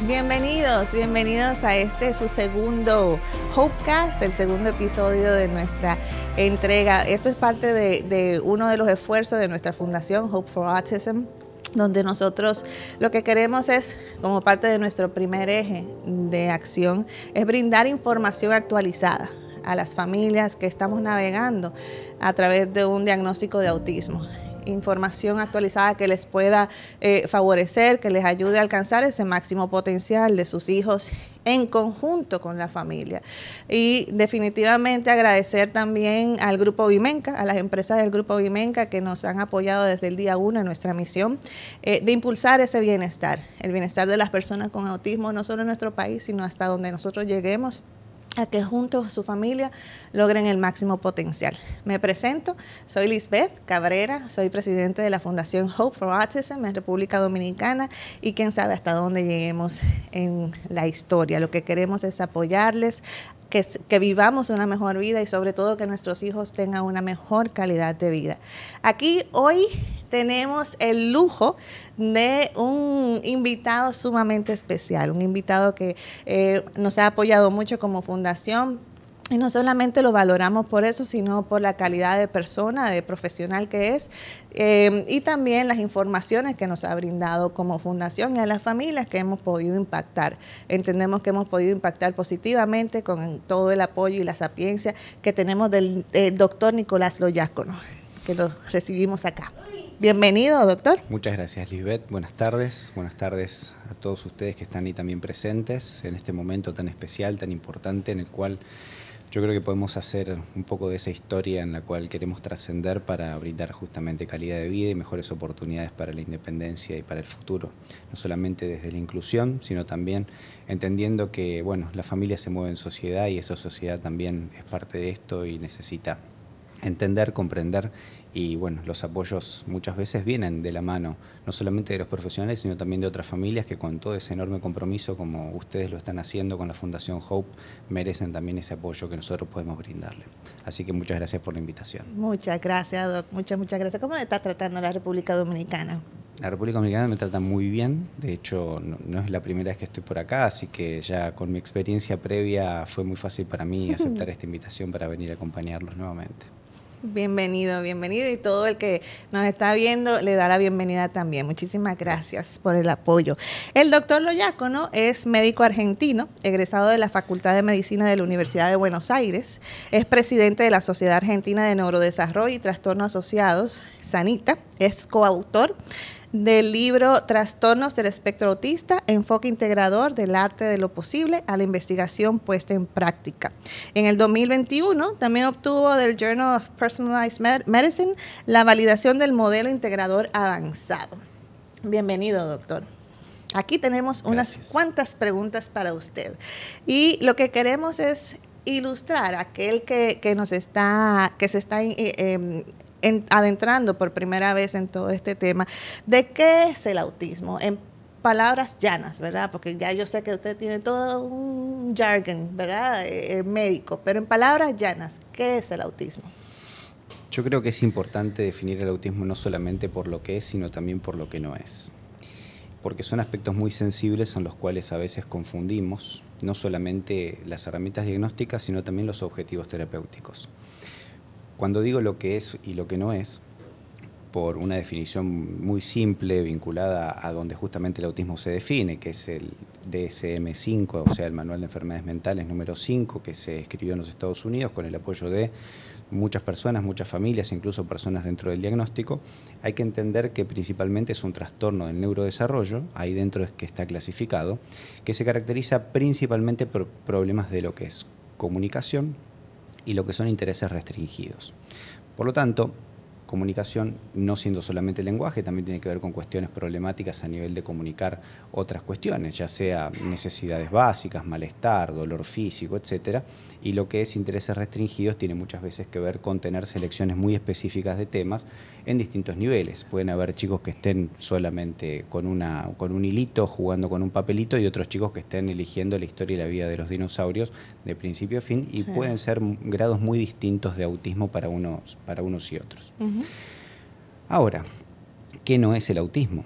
Bienvenidos a este su segundo Hopecast, el segundo episodio de nuestra entrega. Esto es parte de uno de los esfuerzos de nuestra fundación Hope for Autism, donde nosotros lo que queremos es, como parte de nuestro primer eje de acción, es brindar información actualizada a las familias que estamos navegando a través de un diagnóstico de autismo. Información actualizada que les pueda favorecer, que les ayude a alcanzar ese máximo potencial de sus hijos en conjunto con la familia. Y definitivamente agradecer también al Grupo Vimenca, a las empresas del Grupo Vimenca que nos han apoyado desde el día 1 en nuestra misión de impulsar ese bienestar, el bienestar de las personas con autismo, no solo en nuestro país, sino hasta donde nosotros lleguemos, a que juntos a su familia logren el máximo potencial. Me presento, soy Lisbeth Cabrera, soy presidente de la Fundación Hope for Autism en República Dominicana y quién sabe hasta dónde lleguemos en la historia. Lo que queremos es apoyarles, que vivamos una mejor vida y sobre todo que nuestros hijos tengan una mejor calidad de vida. Aquí hoy tenemos el lujo de un invitado sumamente especial, un invitado que nos ha apoyado mucho como fundación. Y no solamente lo valoramos por eso, sino por la calidad de persona, de profesional que es, y también las informaciones que nos ha brindado como fundación y a las familias que hemos podido impactar. Entendemos que hemos podido impactar positivamente con todo el apoyo y la sapiencia que tenemos del doctor Nicolás Loyácono, que lo recibimos acá. Bienvenido, doctor. Muchas gracias, Lisbeth. Buenas tardes a todos ustedes que están ahí también presentes en este momento tan especial, tan importante, en el cual yo creo que podemos hacer un poco de esa historia en la cual queremos trascender para brindar justamente calidad de vida y mejores oportunidades para la independencia y para el futuro. No solamente desde la inclusión, sino también entendiendo que, bueno, la familia se mueve en sociedad y esa sociedad también es parte de esto y necesita entender, comprender y bueno, los apoyos muchas veces vienen de la mano, no solamente de los profesionales, sino también de otras familias que con todo ese enorme compromiso, como ustedes lo están haciendo con la Fundación Hope, merecen también ese apoyo que nosotros podemos brindarle. Así que muchas gracias por la invitación. Muchas gracias, Doc. Muchas gracias. ¿Cómo le está tratando la República Dominicana? La República Dominicana me trata muy bien, de hecho no es la primera vez que estoy por acá, así que ya con mi experiencia previa fue muy fácil para mí aceptar esta invitación para venir a acompañarlos nuevamente. Bienvenido y todo el que nos está viendo le da la bienvenida también. Muchísimas gracias por el apoyo. El doctor Loyácono es médico argentino, egresado de la Facultad de Medicina de la Universidad de Buenos Aires, es presidente de la Sociedad Argentina de Neurodesarrollo y Trastornos Asociados, SANITA, es coautor del libro Trastornos del Espectro Autista, enfoque integrador del arte de lo posible a la investigación puesta en práctica. En el 2021 también obtuvo del Journal of Personalized Medicine la validación del modelo integrador avanzado. Bienvenido, doctor. Aquí tenemos unas cuantas preguntas para usted. Y lo que queremos es ilustrar a aquel que se está adentrando por primera vez en todo este tema, de qué es el autismo, en palabras llanas, ¿verdad? Porque ya yo sé que usted tiene todo un jargon, ¿verdad? Médico, pero en palabras llanas, ¿qué es el autismo? Yo creo que es importante definir el autismo no solamente por lo que es, sino también por lo que no es. Porque son aspectos muy sensibles en los cuales a veces confundimos no solamente las herramientas diagnósticas, sino también los objetivos terapéuticos. Cuando digo lo que es y lo que no es, por una definición muy simple vinculada a donde justamente el autismo se define, que es el DSM-5, o sea, el Manual de Enfermedades Mentales número 5, que se escribió en los Estados Unidos con el apoyo de muchas personas, muchas familias, incluso personas dentro del diagnóstico, hay que entender que principalmente es un trastorno del neurodesarrollo, ahí dentro es que está clasificado, que se caracteriza principalmente por problemas de lo que es comunicación y lo que son intereses restringidos. Por lo tanto, comunicación no siendo solamente lenguaje, también tiene que ver con cuestiones problemáticas a nivel de comunicar otras cuestiones, ya sea necesidades básicas, malestar, dolor físico, etcétera. Y lo que es intereses restringidos tiene muchas veces que ver con tener selecciones muy específicas de temas en distintos niveles. Pueden haber chicos que estén solamente con un hilito, jugando con un papelito, y otros chicos que estén eligiendo la historia y la vida de los dinosaurios de principio a fin, y pueden ser grados muy distintos de autismo para unos y otros. Ahora, ¿qué no es el autismo?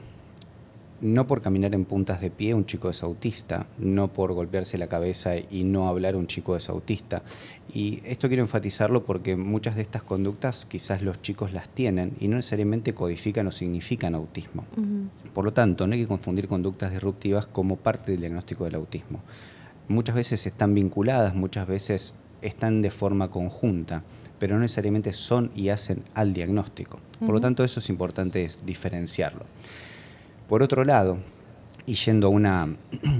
no por caminar en puntas de pie un chico es autista, no por golpearse la cabeza y no hablar un chico es autista. Y esto quiero enfatizarlo porque muchas de estas conductas quizás los chicos las tienen y no necesariamente codifican o significan autismo. Por lo tanto, no hay que confundir conductas disruptivas como parte del diagnóstico del autismo. Muchas veces están vinculadas, muchas veces están de forma conjunta, pero no necesariamente son y hacen al diagnóstico. Por lo tanto, eso es importante diferenciarlo. Por otro lado, y yendo a una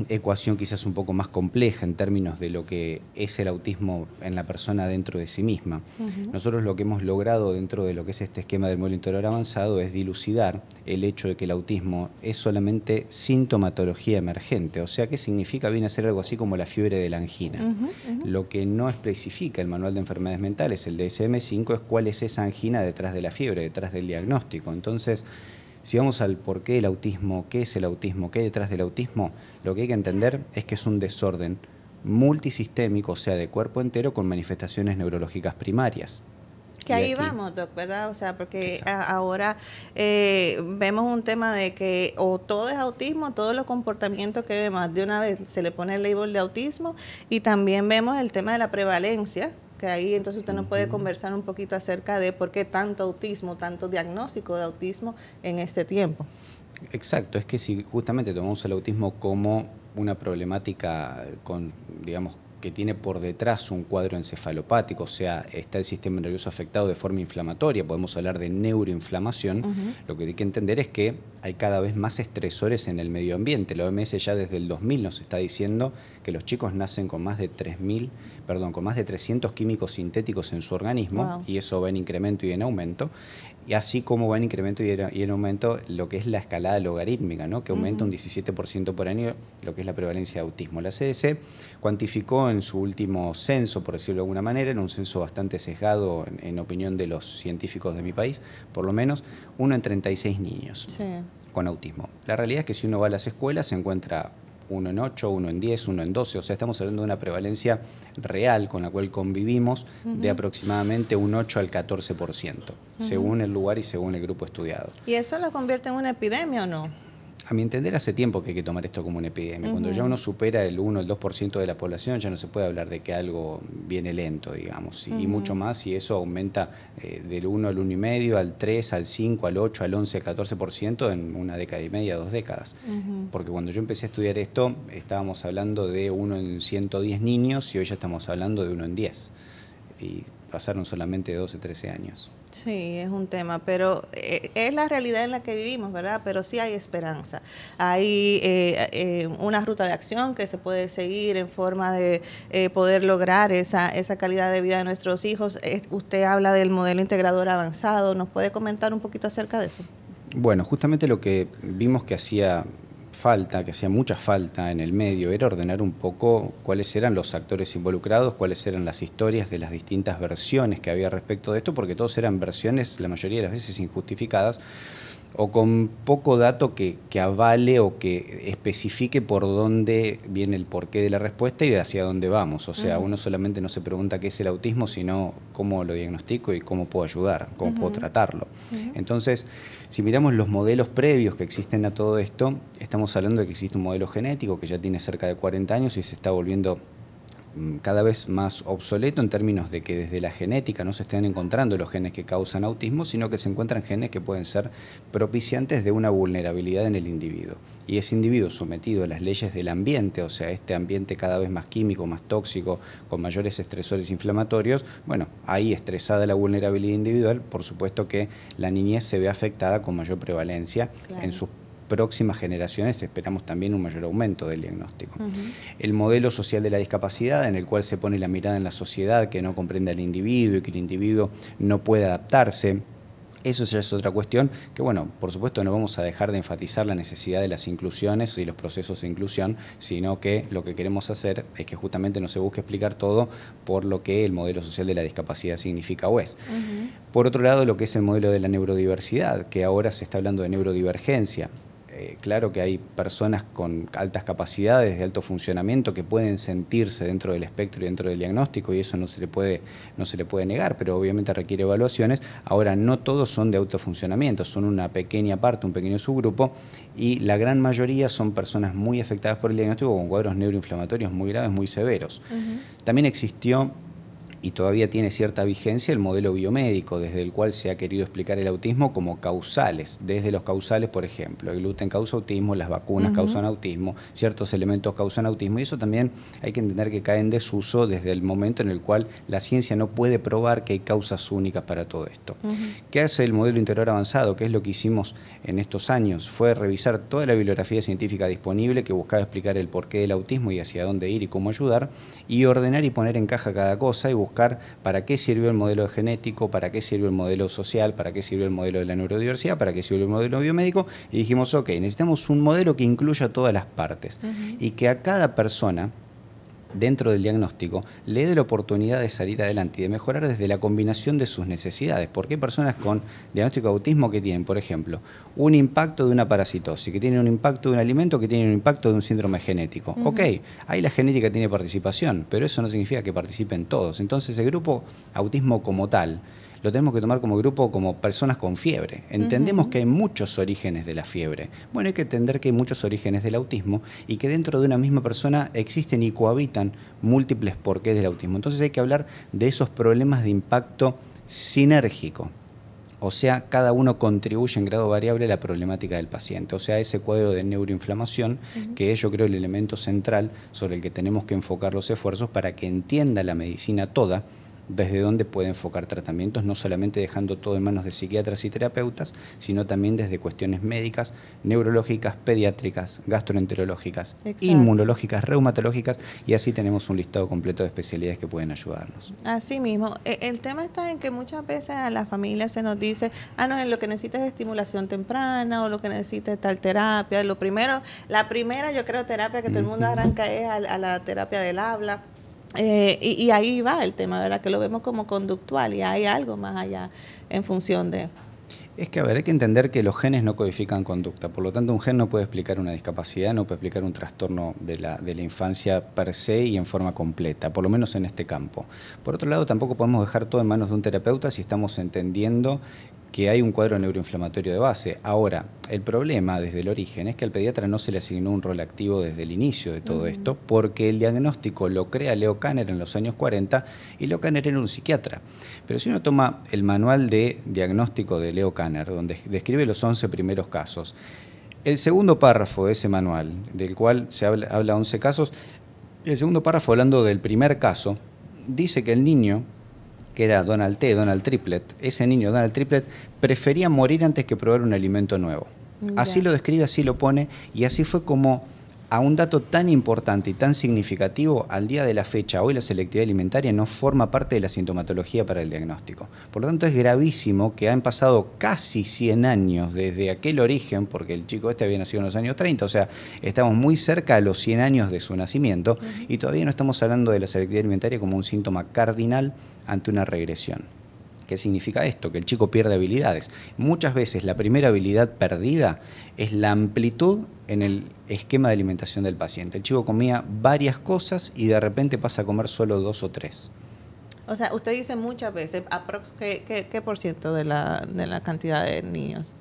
ecuación quizás un poco más compleja en términos de lo que es el autismo en la persona dentro de sí misma, nosotros lo que hemos logrado dentro de lo que es este esquema del modelo integrador avanzado es dilucidar el hecho de que el autismo es solamente sintomatología emergente. O sea, ¿qué significa? Viene a ser algo así como la fiebre de la angina. Lo que no especifica el Manual de Enfermedades Mentales, el DSM-5, es cuál es esa angina detrás de la fiebre, detrás del diagnóstico. Entonces, si vamos al porqué del autismo, qué es el autismo, qué hay detrás del autismo, lo que hay que entender es que es un desorden multisistémico, o sea, de cuerpo entero, con manifestaciones neurológicas primarias. Que ahí vamos, Doc, ¿verdad? O sea, porque ahora vemos un tema de que o todo es autismo, todos los comportamientos que vemos, de una vez se le pone el label de autismo, y también vemos el tema de la prevalencia, que ahí entonces usted nos puede conversar un poquito acerca de por qué tanto autismo, tanto diagnóstico de autismo en este tiempo. Exacto, es que si justamente tomamos el autismo como una problemática con, digamos, que tiene por detrás un cuadro encefalopático, o sea, está el sistema nervioso afectado de forma inflamatoria, podemos hablar de neuroinflamación, lo que hay que entender es que hay cada vez más estresores en el medio ambiente. La OMS ya desde el 2000 nos está diciendo que los chicos nacen con más de 300 químicos sintéticos en su organismo, y eso va en incremento y en aumento. Y así como va en incremento y en aumento lo que es la escalada logarítmica, ¿no? Que aumenta un 17% por año lo que es la prevalencia de autismo. La CDC cuantificó en su último censo, por decirlo de alguna manera, en un censo bastante sesgado en opinión de los científicos de mi país, por lo menos 1 en 36 niños con autismo. La realidad es que si uno va a las escuelas se encuentra 1 en 8, 1 en 10, 1 en 12, o sea, estamos hablando de una prevalencia real con la cual convivimos de aproximadamente un 8 al 14%, según el lugar y según el grupo estudiado. ¿Y eso lo convierte en una epidemia o no? A mi entender, hace tiempo que hay que tomar esto como una epidemia. Cuando ya uno supera el 1 o el 2% de la población, ya no se puede hablar de que algo viene lento, digamos, y mucho más si eso aumenta del 1 al 1,5, al 3, al 5, al 8, al 11, al 14% en una década y media, 2 décadas. Porque cuando yo empecé a estudiar esto, estábamos hablando de 1 en 110 niños y hoy ya estamos hablando de 1 en 10. Y pasaron solamente 12, 13 años. Sí, es un tema, pero es la realidad en la que vivimos, ¿verdad? Pero sí hay esperanza. Hay una ruta de acción que se puede seguir en forma de poder lograr esa calidad de vida de nuestros hijos. Usted habla del modelo integrador avanzado. ¿Nos puede comentar un poquito acerca de eso? Bueno, justamente lo que vimos que hacía mucha falta en el medio, era ordenar un poco cuáles eran los actores involucrados, cuáles eran las historias de las distintas versiones que había respecto de esto, porque todos eran versiones, la mayoría de las veces injustificadas, o con poco dato que avale o que especifique por dónde viene el porqué de la respuesta y hacia dónde vamos. O sea, uno solamente no se pregunta qué es el autismo, sino cómo lo diagnostico y cómo puedo ayudar, cómo puedo tratarlo. Entonces, si miramos los modelos previos que existen a todo esto, estamos hablando de que existe un modelo genético que ya tiene cerca de 40 años y se está volviendo cada vez más obsoleto en términos de que desde la genética no se estén encontrando los genes que causan autismo, sino que se encuentran genes que pueden ser propiciantes de una vulnerabilidad en el individuo. Y ese individuo sometido a las leyes del ambiente, o sea, este ambiente cada vez más químico, más tóxico, con mayores estresores inflamatorios, bueno, ahí estresada la vulnerabilidad individual, por supuesto que la niñez se ve afectada con mayor prevalencia en sus próximas generaciones. Esperamos también un mayor aumento del diagnóstico. El modelo social de la discapacidad, en el cual se pone la mirada en la sociedad que no comprende al individuo y que el individuo no puede adaptarse. Eso ya es otra cuestión que, bueno, por supuesto no vamos a dejar de enfatizar la necesidad de las inclusiones y los procesos de inclusión, sino que lo que queremos hacer es que justamente no se busque explicar todo por lo que el modelo social de la discapacidad significa o es. Por otro lado, lo que es el modelo de la neurodiversidad, que ahora se está hablando de neurodivergencia. claro que hay personas con altas capacidades, de alto funcionamiento, que pueden sentirse dentro del espectro y dentro del diagnóstico, y eso no se le puede negar, pero obviamente requiere evaluaciones. Ahora, no todos son de autofuncionamiento, son una pequeña parte, un pequeño subgrupo, y la gran mayoría son personas muy afectadas por el diagnóstico con cuadros neuroinflamatorios muy graves, muy severos. También existió, y todavía tiene cierta vigencia, el modelo biomédico, desde el cual se ha querido explicar el autismo como causales. Desde los causales, por ejemplo, el gluten causa autismo, las vacunas causan autismo, ciertos elementos causan autismo, y eso también hay que entender que cae en desuso desde el momento en el cual la ciencia no puede probar que hay causas únicas para todo esto. ¿Qué hace el modelo integral avanzado? ¿Qué es lo que hicimos en estos años? Fue revisar toda la bibliografía científica disponible que buscaba explicar el porqué del autismo y hacia dónde ir y cómo ayudar, y ordenar y poner en caja cada cosa y buscar para qué sirvió el modelo genético, para qué sirvió el modelo social, para qué sirvió el modelo de la neurodiversidad, para qué sirvió el modelo biomédico, y dijimos, ok, necesitamos un modelo que incluya todas las partes y que a cada persona dentro del diagnóstico le dé la oportunidad de salir adelante y de mejorar desde la combinación de sus necesidades, porque hay personas con diagnóstico de autismo que tienen, por ejemplo, un impacto de una parasitosis, que tienen un impacto de un alimento, que tienen un impacto de un síndrome genético. Ok, ahí la genética tiene participación, pero eso no significa que participen todos. Entonces el grupo autismo como tal lo tenemos que tomar como grupo, como personas con fiebre. Entendemos que hay muchos orígenes de la fiebre. Bueno, hay que entender que hay muchos orígenes del autismo y que dentro de una misma persona existen y cohabitan múltiples porqués del autismo. Entonces hay que hablar de esos problemas de impacto sinérgico. O sea, cada uno contribuye en grado variable a la problemática del paciente. O sea, ese cuadro de neuroinflamación, que es, yo creo, el elemento central sobre el que tenemos que enfocar los esfuerzos para que entienda la medicina toda desde dónde puede enfocar tratamientos, no solamente dejando todo en manos de psiquiatras y terapeutas, sino también desde cuestiones médicas, neurológicas, pediátricas, gastroenterológicas, inmunológicas, reumatológicas, y así tenemos un listado completo de especialidades que pueden ayudarnos. Así mismo. El tema está en que muchas veces a las familias se nos dice, no, lo que necesitas es estimulación temprana, o lo que necesitas es tal terapia. La primera, yo creo, terapia que todo el mundo arranca es a la terapia del habla. Y ahí va el tema, ¿verdad? Que lo vemos como conductual y hay algo más allá en función de... Es que, a ver, hay que entender que los genes no codifican conducta, por lo tanto un gen no puede explicar una discapacidad, no puede explicar un trastorno de la infancia per se y en forma completa, por lo menos en este campo. Por otro lado, tampoco podemos dejar todo en manos de un terapeuta si estamos entendiendo que hay un cuadro neuroinflamatorio de base. Ahora, el problema desde el origen es que al pediatra no se le asignó un rol activo desde el inicio de todo esto, porque el diagnóstico lo crea Leo Kanner en los años 40 y Leo Kanner era un psiquiatra. Pero si uno toma el manual de diagnóstico de Leo Kanner, donde describe los 11 primeros casos, el segundo párrafo de ese manual, del cual se habla 11 casos, el segundo párrafo hablando del primer caso, dice que el niño, que era Donald Triplett, ese niño, Donald Triplett, prefería morir antes que probar un alimento nuevo. Así lo describe, así lo pone, y así fue como a un dato tan importante y tan significativo, al día de la fecha, hoy la selectividad alimentaria no forma parte de la sintomatología para el diagnóstico. Por lo tanto, es gravísimo que han pasado casi 100 años desde aquel origen, porque el chico este había nacido en los años 30, o sea, estamos muy cerca a los 100 años de su nacimiento, y todavía no estamos hablando de la selectividad alimentaria como un síntoma cardinal ante una regresión. ¿Qué significa esto? Que el chico pierde habilidades. Muchas veces la primera habilidad perdida es la amplitud en el esquema de alimentación del paciente. El chico comía varias cosas y de repente pasa a comer solo 2 o 3. O sea, usted dice muchas veces, ¿qué por ciento de la cantidad de niños?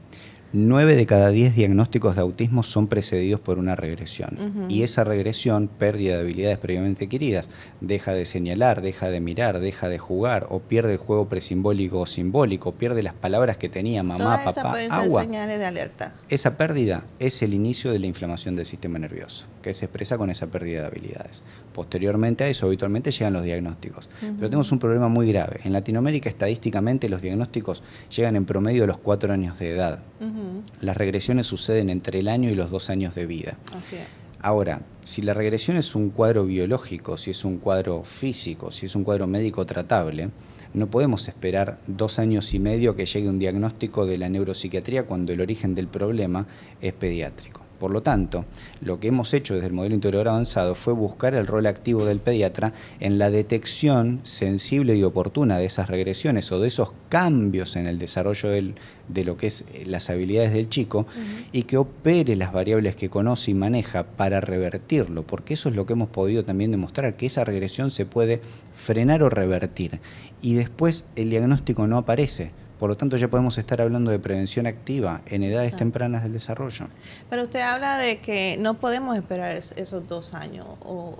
9 de cada 10 diagnósticos de autismo son precedidos por una regresión. Y esa regresión, pérdida de habilidades previamente adquiridas, deja de señalar, deja de mirar, deja de jugar, o pierde el juego presimbólico o simbólico, pierde las palabras que tenía mamá, papá, agua. Pueden ser señales de alerta. Esa pérdida es el inicio de la inflamación del sistema nervioso, que se expresa con esa pérdida de habilidades. Posteriormente a eso, habitualmente llegan los diagnósticos. Pero tenemos un problema muy grave. En Latinoamérica, estadísticamente, los diagnósticos llegan en promedio a los 4 años de edad. Las regresiones suceden entre el año y los 2 años de vida. Así es. Ahora, si la regresión es un cuadro biológico, si es un cuadro físico, si es un cuadro médico tratable, no podemos esperar 2 años y medio que llegue un diagnóstico de la neuropsiquiatría cuando el origen del problema es pediátrico. Por lo tanto, lo que hemos hecho desde el modelo integrador avanzado fue buscar el rol activo del pediatra en la detección sensible y oportuna de esas regresiones o de esos cambios en el desarrollo de lo que es las habilidades del chico, y que opere las variables que conoce y maneja para revertirlo, porque eso es lo que hemos podido también demostrar, que esa regresión se puede frenar o revertir, y después el diagnóstico no aparece. Por lo tanto, ya podemos estar hablando de prevención activa en edades tempranas del desarrollo. Pero usted habla de que no podemos esperar esos 2 años, o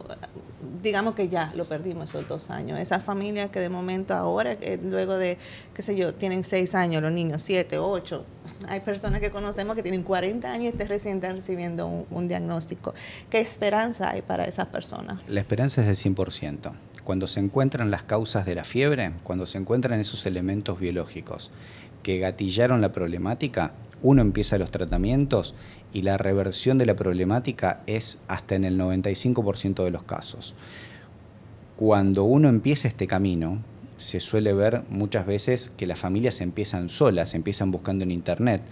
digamos que ya lo perdimos esos 2 años. Esas familias que de momento ahora, luego de, qué sé yo, tienen 6 años, los niños 7, 8, hay personas que conocemos que tienen 40 años y recién están recibiendo un diagnóstico. ¿Qué esperanza hay para esas personas? La esperanza es del 100%. Cuando se encuentran las causas de la fiebre, cuando se encuentran esos elementos biológicos que gatillaron la problemática, uno empieza los tratamientos y la reversión de la problemática es hasta en el 95% de los casos. Cuando uno empieza este camino, se suele ver muchas veces que las familias empiezan solas, empiezan buscando en internet.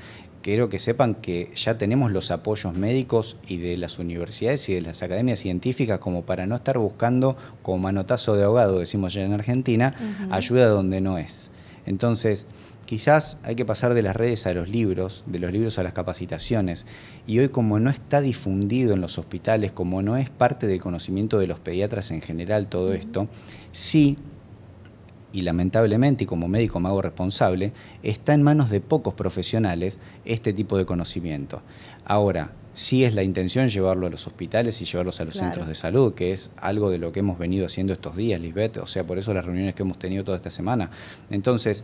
Quiero que sepan que ya tenemos los apoyos médicos y de las universidades y de las academias científicas como para no estar buscando como manotazo de ahogado, decimos ya en Argentina, ayuda donde no es. Entonces, quizás hay que pasar de las redes a los libros, de los libros a las capacitaciones, y hoy como no está difundido en los hospitales, como no es parte del conocimiento de los pediatras en general todo esto, sí, y lamentablemente, y como médico me hago responsable, está en manos de pocos profesionales este tipo de conocimiento. Ahora, sí es la intención llevarlo a los hospitales y llevarlos a los centros de salud, que es algo de lo que hemos venido haciendo estos días, Lisbeth, o sea, por eso las reuniones que hemos tenido toda esta semana. Entonces,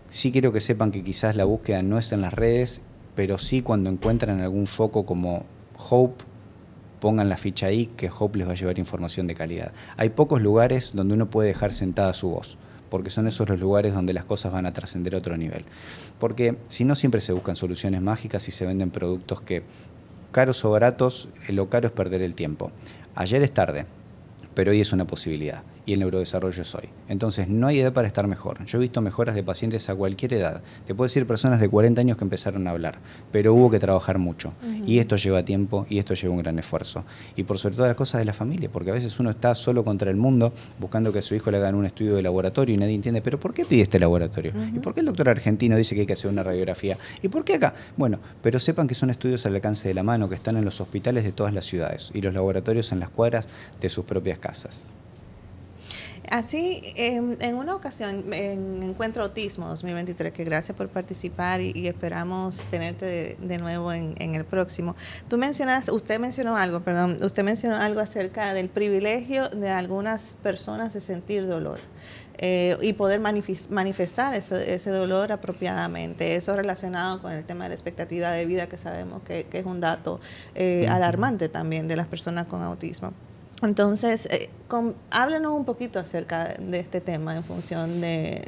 sí quiero que sepan que quizás la búsqueda no es en las redes, pero sí cuando encuentran algún foco como Hope, pongan la ficha ahí, que Hope les va a llevar información de calidad. Hay pocos lugares donde uno puede dejar sentada su voz, porque son esos los lugares donde las cosas van a trascender a otro nivel. Porque si no, siempre se buscan soluciones mágicas y se venden productos que, caros o baratos, lo caro es perder el tiempo. Ayer es tarde, pero hoy es una posibilidad, y el neurodesarrollo es hoy. Entonces, no hay edad para estar mejor. Yo he visto mejoras de pacientes a cualquier edad. Te puedo decir personas de 40 años que empezaron a hablar, pero hubo que trabajar mucho. Y esto lleva tiempo y esto lleva un gran esfuerzo. Y por sobre todo las cosas de la familia, porque a veces uno está solo contra el mundo buscando que a su hijo le hagan un estudio de laboratorio y nadie entiende, ¿pero por qué pide este laboratorio? ¿Y por qué el doctor argentino dice que hay que hacer una radiografía? ¿Y por qué acá? Bueno, pero sepan que son estudios al alcance de la mano, que están en los hospitales de todas las ciudades y los laboratorios en las cuadras de sus propias casas. Así, en una ocasión, en Encuentro Autismo 2023, que gracias por participar y esperamos tenerte de nuevo en el próximo. Usted mencionó algo acerca del privilegio de algunas personas de sentir dolor y poder manifestar ese dolor apropiadamente. Eso relacionado con el tema de la expectativa de vida, que sabemos que es un dato alarmante también de las personas con autismo. Entonces, háblanos un poquito acerca de este tema en función de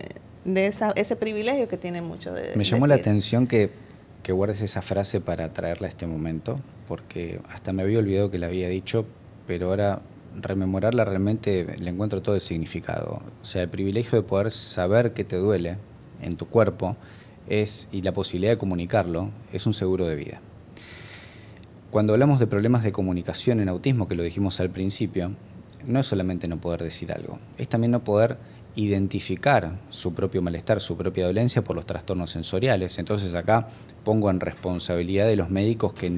ese privilegio que tiene mucho de Me llamó la atención que guardes esa frase para traerla a este momento, porque hasta me había olvidado que la había dicho, pero ahora rememorarla realmente le encuentro todo el significado. O sea, el privilegio de poder saber que te duele en tu cuerpo y la posibilidad de comunicarlo es un seguro de vida. Cuando hablamos de problemas de comunicación en autismo, que lo dijimos al principio, no es solamente no poder decir algo, es también no poder identificar su propio malestar, su propia dolencia por los trastornos sensoriales. Entonces acá pongo en responsabilidad de los médicos que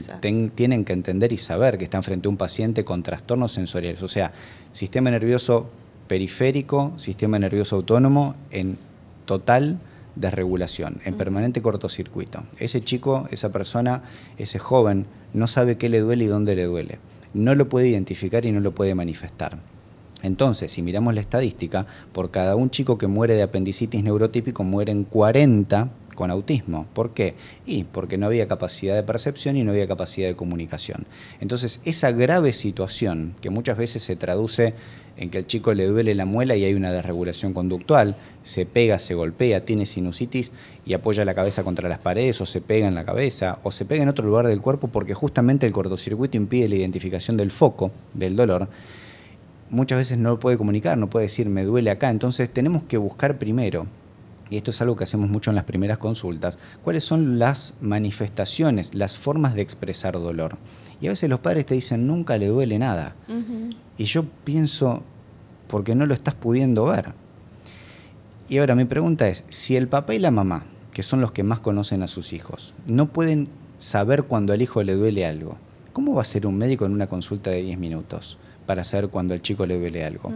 tienen que entender y saber que están frente a un paciente con trastornos sensoriales, o sea, sistema nervioso periférico, sistema nervioso autónomo en total desregulación, en permanente cortocircuito. Ese chico, esa persona, ese joven no sabe qué le duele y dónde le duele. No lo puede identificar y no lo puede manifestar. Entonces, si miramos la estadística, por cada un chico que muere de apendicitis neurotípico, mueren 40 con autismo. ¿Por qué? Porque no había capacidad de percepción y no había capacidad de comunicación. Entonces, esa grave situación, que muchas veces se traduce en que al chico le duele la muela y hay una desregulación conductual, se pega, se golpea, tiene sinusitis y apoya la cabeza contra las paredes, o se pega en la cabeza, o se pega en otro lugar del cuerpo porque justamente el cortocircuito impide la identificación del foco del dolor, muchas veces no lo puede comunicar, no puede decir me duele acá. Entonces tenemos que buscar primero y esto es algo que hacemos mucho en las primeras consultas, cuáles son las manifestaciones, las formas de expresar dolor. Y a veces los padres te dicen, nunca le duele nada. Y yo pienso, porque no lo estás pudiendo ver. Y ahora mi pregunta es, si el papá y la mamá, que son los que más conocen a sus hijos, no pueden saber cuando al hijo le duele algo, ¿cómo va a ser un médico en una consulta de 10 minutos para saber cuando al chico le duele algo?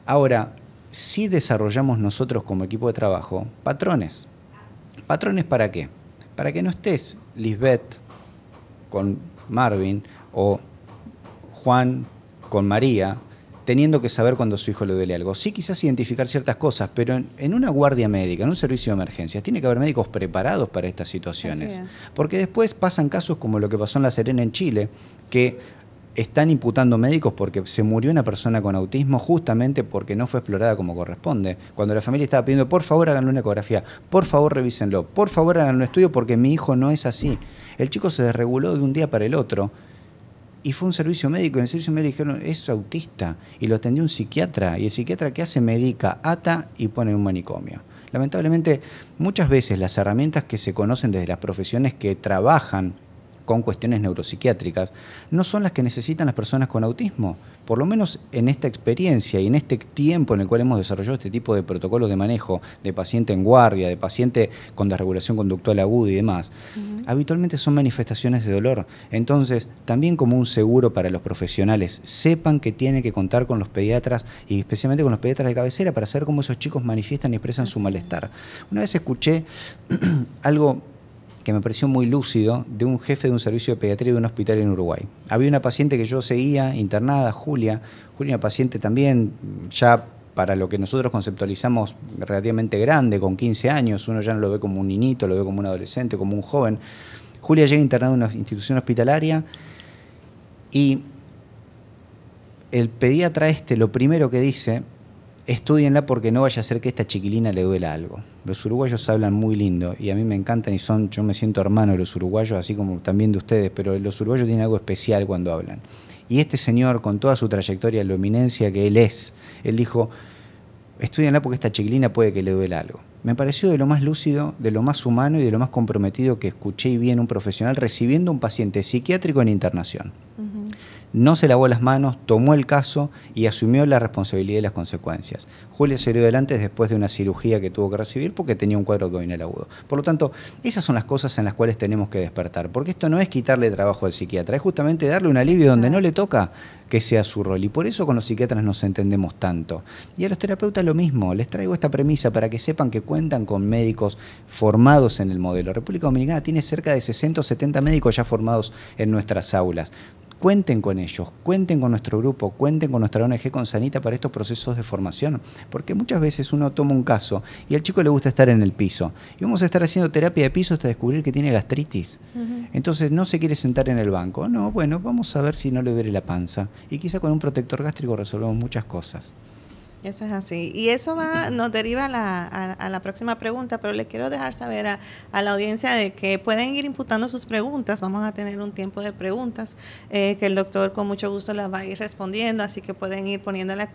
Ahora, sí desarrollamos nosotros como equipo de trabajo patrones. ¿Patrones para qué? Para que no estés, Lisbeth, con Marvin o Juan con María, teniendo que saber cuando a su hijo le duele algo. Sí, quizás identificar ciertas cosas, pero en una guardia médica, en un servicio de emergencias, tiene que haber médicos preparados para estas situaciones. Porque después pasan casos como lo que pasó en La Serena, en Chile, que están imputando médicos porque se murió una persona con autismo justamente porque no fue explorada como corresponde. Cuando la familia estaba pidiendo, por favor háganle una ecografía, por favor revísenlo, por favor háganle un estudio porque mi hijo no es así. El chico se desreguló de un día para el otro y fue a un servicio médico. En el servicio médico dijeron, es autista, y lo atendió un psiquiatra, y el psiquiatra ¿qué hace? Medica, ata y pone en un manicomio. Lamentablemente, muchas veces las herramientas que se conocen desde las profesiones que trabajan con cuestiones neuropsiquiátricas no son las que necesitan las personas con autismo. Por lo menos en esta experiencia y en este tiempo en el cual hemos desarrollado este tipo de protocolos de manejo de paciente en guardia, de paciente con desregulación conductual aguda y demás, habitualmente son manifestaciones de dolor. Entonces, también como un seguro para los profesionales, sepan que tienen que contar con los pediatras y especialmente con los pediatras de cabecera para saber cómo esos chicos manifiestan y expresan su malestar. Una vez escuché algo que me pareció muy lúcido, de un jefe de un servicio de pediatría de un hospital en Uruguay. Había una paciente que yo seguía, internada, Julia, una paciente también ya para lo que nosotros conceptualizamos relativamente grande, con 15 años, uno ya no lo ve como un niñito, lo ve como un adolescente, como un joven. Julia llega internada en una institución hospitalaria y el pediatra lo primero que dice, estúdienla porque no vaya a ser que a esta chiquilina le duela algo. Los uruguayos hablan muy lindo y a mí me encantan y yo me siento hermano de los uruguayos, así como también de ustedes, pero los uruguayos tienen algo especial cuando hablan. Y este señor, con toda su trayectoria, la eminencia que él es, él dijo, estúdienla porque esta chiquilina puede que le duela algo. Me pareció de lo más lúcido, de lo más humano y de lo más comprometido que escuché y vi en un profesional recibiendo un paciente psiquiátrico en internación. No se lavó las manos, tomó el caso y asumió la responsabilidad y las consecuencias. Julia salió adelante después de una cirugía que tuvo que recibir porque tenía un cuadro abdominal agudo. Por lo tanto, esas son las cosas en las cuales tenemos que despertar, porque esto no es quitarle trabajo al psiquiatra, es justamente darle un alivio donde no le toca que sea su rol. Y por eso con los psiquiatras nos entendemos tanto. Y a los terapeutas lo mismo. Les traigo esta premisa para que sepan que cuentan con médicos formados en el modelo. República Dominicana tiene cerca de 60 o 70 médicos ya formados en nuestras aulas. Cuenten con ellos, cuenten con nuestro grupo, cuenten con nuestra ONG, con Sanita, para estos procesos de formación. Porque muchas veces uno toma un caso y al chico le gusta estar en el piso. Y vamos a estar haciendo terapia de piso hasta descubrir que tiene gastritis. Entonces no se quiere sentar en el banco. No, bueno, vamos a ver si no le duele la panza. Y quizá con un protector gástrico resolvemos muchas cosas. Eso es así. Y eso nos deriva a la próxima pregunta, pero le quiero dejar saber a la audiencia de que pueden ir imputando sus preguntas. Vamos a tener un tiempo de preguntas que el doctor con mucho gusto las va a ir respondiendo, así que pueden ir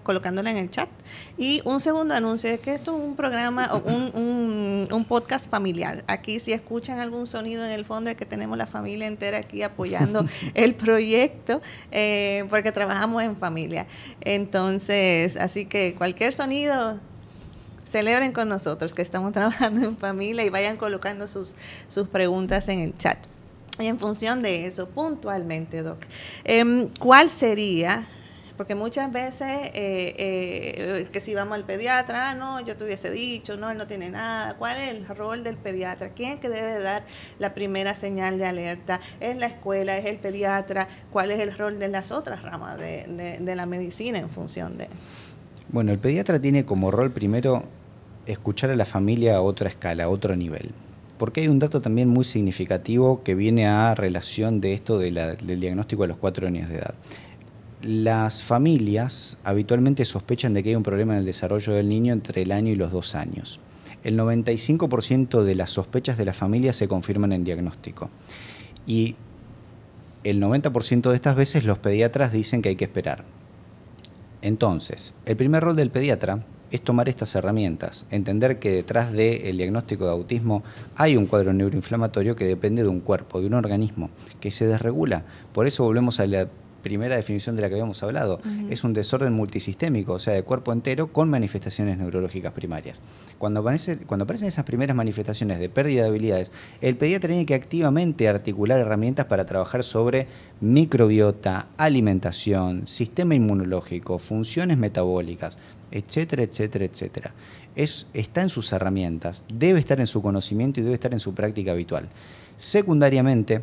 colocándola en el chat. Y un segundo anuncio es que esto es un programa, un podcast familiar. Aquí si escuchan algún sonido en el fondo es que tenemos la familia entera aquí apoyando el proyecto, porque trabajamos en familia. Entonces, así que cualquier sonido, celebren con nosotros que estamos trabajando en familia y vayan colocando sus preguntas en el chat. Y en función de eso, puntualmente, Doc, ¿cuál sería? Porque muchas veces que si vamos al pediatra, no, yo te hubiese dicho, no, él no tiene nada. ¿Cuál es el rol del pediatra? ¿Quién es que debe dar la primera señal de alerta? ¿Es la escuela? ¿Es el pediatra? ¿Cuál es el rol de las otras ramas de la medicina en función de...? Bueno, el pediatra tiene como rol primero escuchar a la familia a otra escala, a otro nivel. Porque hay un dato también muy significativo que viene a relación de esto del diagnóstico a los 4 años de edad. Las familias habitualmente sospechan de que hay un problema en el desarrollo del niño entre el año y los 2 años. El 95% de las sospechas de las familias se confirman en diagnóstico. Y el 90% de estas veces los pediatras dicen que hay que esperar. Entonces, el primer rol del pediatra es tomar estas herramientas, entender que detrás del diagnóstico de autismo hay un cuadro neuroinflamatorio que depende de un cuerpo, de un organismo, que se desregula. Por eso volvemos a la primera definición de la que habíamos hablado. Es un desorden multisistémico, o sea, de cuerpo entero con manifestaciones neurológicas primarias. Cuando aparecen esas primeras manifestaciones de pérdida de habilidades, el pediatra tiene que activamente articular herramientas para trabajar sobre microbiota, alimentación, sistema inmunológico, funciones metabólicas, etcétera, etcétera, etcétera. Está en sus herramientas, debe estar en su conocimiento y debe estar en su práctica habitual. Secundariamente,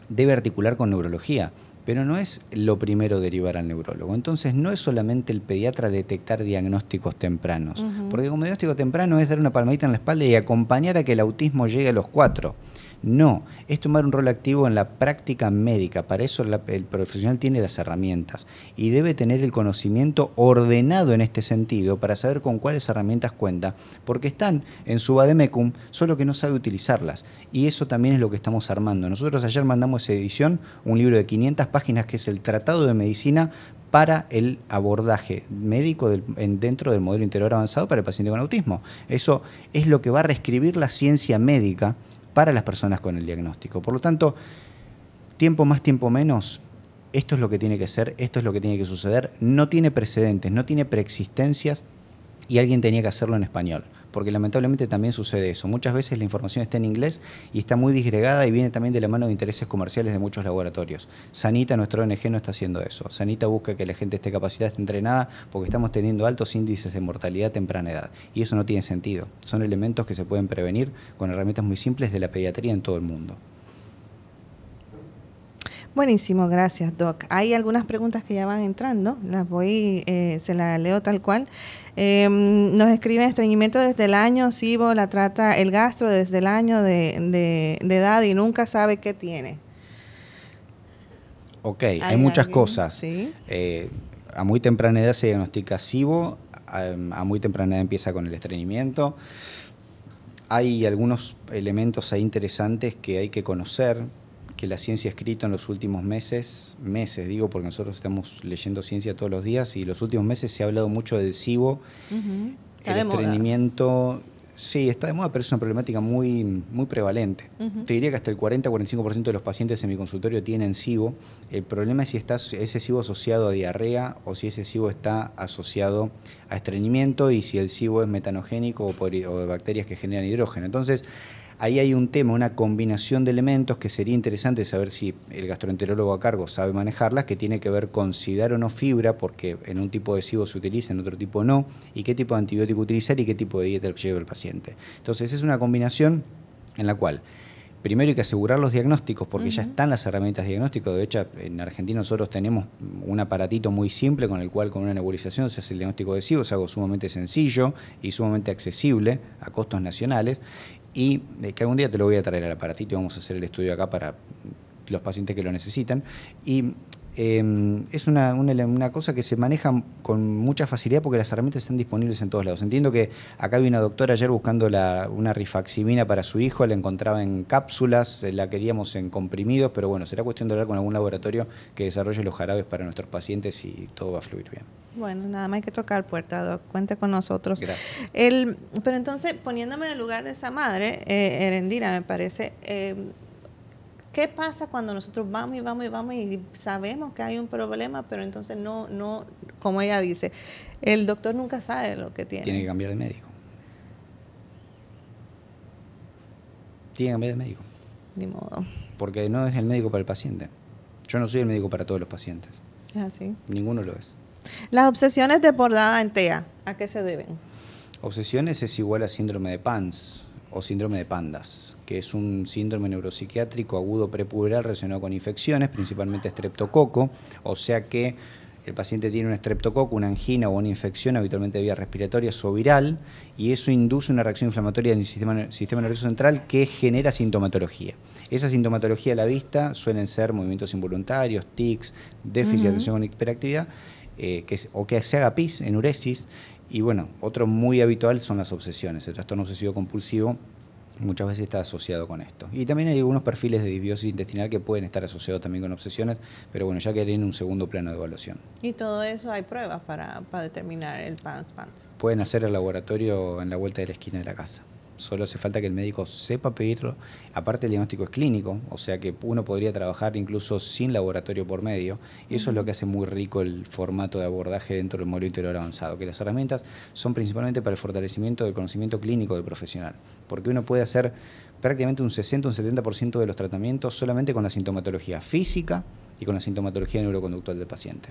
debe articular con neurología, pero no es lo primero derivar al neurólogo. Entonces no es solamente el pediatra detectar diagnósticos tempranos, porque como diagnóstico temprano es dar una palmadita en la espalda y acompañar a que el autismo llegue a los 4. No, es tomar un rol activo en la práctica médica. Para eso el profesional tiene las herramientas y debe tener el conocimiento ordenado en este sentido para saber con cuáles herramientas cuenta, porque están en su vademecum, solo que no sabe utilizarlas. Y eso también es lo que estamos armando. Nosotros ayer mandamos esa edición, un libro de 500 páginas que es el Tratado de Medicina para el abordaje médico dentro del modelo integrador avanzado para el paciente con autismo. Eso es lo que va a reescribir la ciencia médica para las personas con el diagnóstico. Por lo tanto, tiempo más, tiempo menos, esto es lo que tiene que ser, esto es lo que tiene que suceder, no tiene precedentes, no tiene preexistencias y alguien tenía que hacerlo en español, porque lamentablemente también sucede eso. Muchas veces la información está en inglés y está muy disgregada y viene también de la mano de intereses comerciales de muchos laboratorios. Sanita, nuestro ONG, no está haciendo eso. Sanita busca que la gente esté capacitada, esté entrenada, porque estamos teniendo altos índices de mortalidad a temprana edad. Y eso no tiene sentido. Son elementos que se pueden prevenir con herramientas muy simples de la pediatría en todo el mundo. Buenísimo, gracias, Doc. Hay algunas preguntas que ya van entrando, se las leo tal cual. Nos escriben estreñimiento desde el año, SIBO la trata el gastro desde el año de edad y nunca sabe qué tiene. Ok, hay muchas cosas. ¿Sí? A muy temprana edad se diagnostica SIBO, a muy temprana edad empieza con el estreñimiento. Hay algunos elementos ahí interesantes que hay que conocer, que la ciencia ha escrito en los últimos meses digo, porque nosotros estamos leyendo ciencia todos los días, y los últimos meses se ha hablado mucho del SIBO, el estreñimiento. Sí, está de moda, pero es una problemática muy, muy prevalente. Te diría que hasta el 40-45% de los pacientes en mi consultorio tienen SIBO. El problema es si está ese SIBO asociado a diarrea o si ese SIBO está asociado a estreñimiento y si el SIBO es metanogénico o de bacterias que generan hidrógeno. Entonces, ahí hay un tema, una combinación de elementos que sería interesante saber si el gastroenterólogo a cargo sabe manejarlas, que tiene que ver con si dar o no fibra, porque en un tipo de SIBO se utiliza, en otro tipo no, y qué tipo de antibiótico utilizar y qué tipo de dieta lleva el paciente. Entonces es una combinación en la cual primero hay que asegurar los diagnósticos, porque ya están las herramientas de diagnóstico. De hecho, en Argentina nosotros tenemos un aparatito muy simple con el cual con una nebulización se hace el diagnóstico de SIBO. Es algo sumamente sencillo y sumamente accesible a costos nacionales. Y que algún día te lo voy a traer al aparatito y vamos a hacer el estudio acá para los pacientes que lo necesitan. Y es una cosa que se maneja con mucha facilidad porque las herramientas están disponibles en todos lados. Entiendo que acá había una doctora ayer buscando una rifaximina para su hijo, la encontraba en cápsulas, la queríamos en comprimidos, pero bueno, será cuestión de hablar con algún laboratorio que desarrolle los jarabes para nuestros pacientes y todo va a fluir bien. Bueno, nada más hay que tocar puerta, Doc. Cuente con nosotros. Gracias. Pero entonces, poniéndome en el lugar de esa madre, Erendira, me parece, ¿qué pasa cuando nosotros vamos y sabemos que hay un problema, pero entonces no, como ella dice, el doctor nunca sabe lo que tiene? Tiene que cambiar de médico. Tiene que cambiar de médico. Ni modo. Porque no es el médico para el paciente. Yo no soy el médico para todos los pacientes. ¿Es así? Ninguno lo es. Las obsesiones de bordada en TEA, ¿a qué se deben? Obsesiones es igual a síndrome de PANS o síndrome de PANDAS, que es un síndrome neuropsiquiátrico agudo prepuberal relacionado con infecciones, principalmente estreptococo, o sea que el paciente tiene un estreptococo, una angina o una infección habitualmente de vías respiratorias o viral, y eso induce una reacción inflamatoria en el sistema nervioso central que genera sintomatología. Esa sintomatología a la vista suelen ser movimientos involuntarios, tics, déficit de atención con hiperactividad, o que se haga pis, enuresis, y bueno, otro muy habitual son las obsesiones. El trastorno obsesivo compulsivo muchas veces está asociado con esto. Y también hay algunos perfiles de disbiosis intestinal que pueden estar asociados también con obsesiones, pero bueno, ya quedaría en un segundo plano de evaluación. Y todo eso hay pruebas para determinar el PANSPANT. Pueden hacer el laboratorio en la vuelta de la esquina de la casa. Solo hace falta que el médico sepa pedirlo. Aparte, el diagnóstico es clínico, o sea que uno podría trabajar incluso sin laboratorio por medio, y eso es lo que hace muy rico el formato de abordaje dentro del modelo integral avanzado, que las herramientas son principalmente para el fortalecimiento del conocimiento clínico del profesional, porque uno puede hacer prácticamente un 60 o un 70% de los tratamientos solamente con la sintomatología física y con la sintomatología neuroconductual del paciente.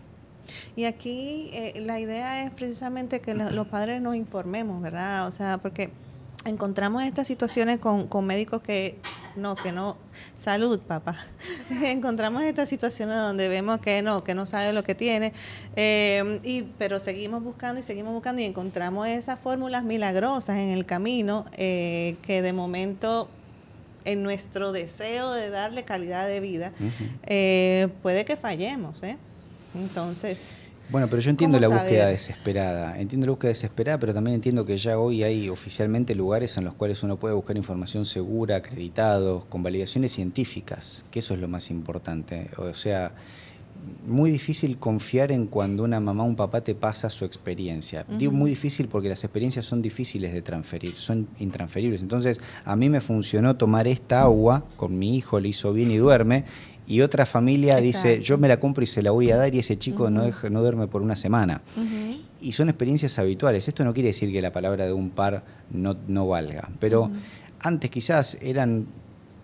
Y aquí la idea es precisamente que los padres nos informemos, ¿verdad? O sea, porque encontramos estas situaciones con médicos que no, salud, papá. Encontramos estas situaciones donde vemos que no sabe lo que tiene, pero seguimos buscando y encontramos esas fórmulas milagrosas en el camino que de momento, en nuestro deseo de darle calidad de vida, puede que fallemos, Entonces... Bueno, pero yo entiendo la búsqueda desesperada, pero también entiendo que ya hoy hay oficialmente lugares en los cuales uno puede buscar información segura, acreditados, con validaciones científicas, que eso es lo más importante. O sea, muy difícil confiar en cuando una mamá o un papá te pasa su experiencia. Digo muy difícil porque las experiencias son difíciles de transferir, son intransferibles. Entonces, a mí me funcionó tomar esta agua, con mi hijo le hizo bien y duerme, y otra familia dice, yo me la compro y se la voy a dar y ese chico no duerme por una semana. Y son experiencias habituales. Esto no quiere decir que la palabra de un par no valga, pero antes quizás eran